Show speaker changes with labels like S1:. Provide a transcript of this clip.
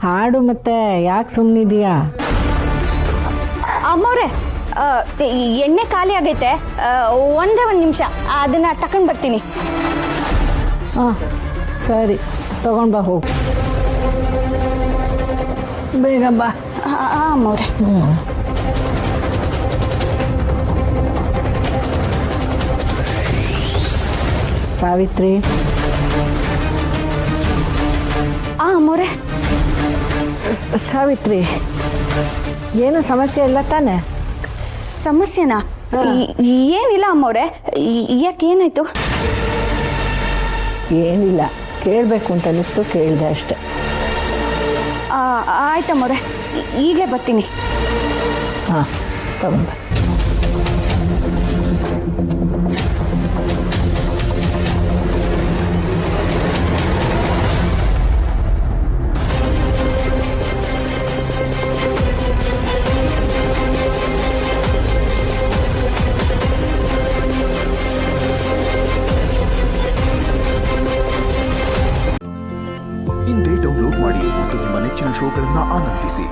S1: ಹಾಡು ಮತ್ತೆ ಯಾಕೆ ಸುಮ್ಮನಿದೀಯಾ?
S2: ಅಮ್ಮವ್ರೆ, ಎಣ್ಣೆ ಖಾಲಿ ಆಗೈತೆ. ಒಂದೇ ಒಂದು ನಿಮಿಷ ಅದನ್ನ ತಗೊಂಡು ಬರ್ತೀನಿ.
S1: ಹಾಂ ಸರಿ, ತಗೊಂಡು ಬಾ, ಹೋಗು ಬೇಗ ಬಾ.
S2: ಅಮ್ಮವ್ರೆ.
S1: ಸಾವಿತ್ರಿ.
S2: ಅಮ್ಮವ್ರೆ.
S1: ಸಾವಿತ್ರಿ, ಏನು ಸಮಸ್ಯೆ ಇಲ್ಲ ತಾನೆ?
S2: ಸಮಸ್ಯೆನಾ? ಏನಿಲ್ಲ ಅಮ್ಮವ್ರೆ. ಯಾಕೆ, ಏನಾಯ್ತು?
S1: ಏನಿಲ್ಲ, ಕೇಳಬೇಕು ಅಂತ ಅನಿಸ್ತು, ಕೇಳಿದೆ ಅಷ್ಟೆ.
S2: ಆಯ್ತಮ್ಮವ್ರೆ, ಈಗಲೇ ಬರ್ತೀನಿ.
S1: ಹಾಂ, ತಗೊಂಬ.
S3: ಇಂದೇ ಡೌನ್ಲೋಡ್ ಮಾಡಿ ಮತ್ತು ನಿಮ್ಮ ನೆಚ್ಚಿನ ಶೋಗಳನ್ನು ಆನಂದಿಸಿ.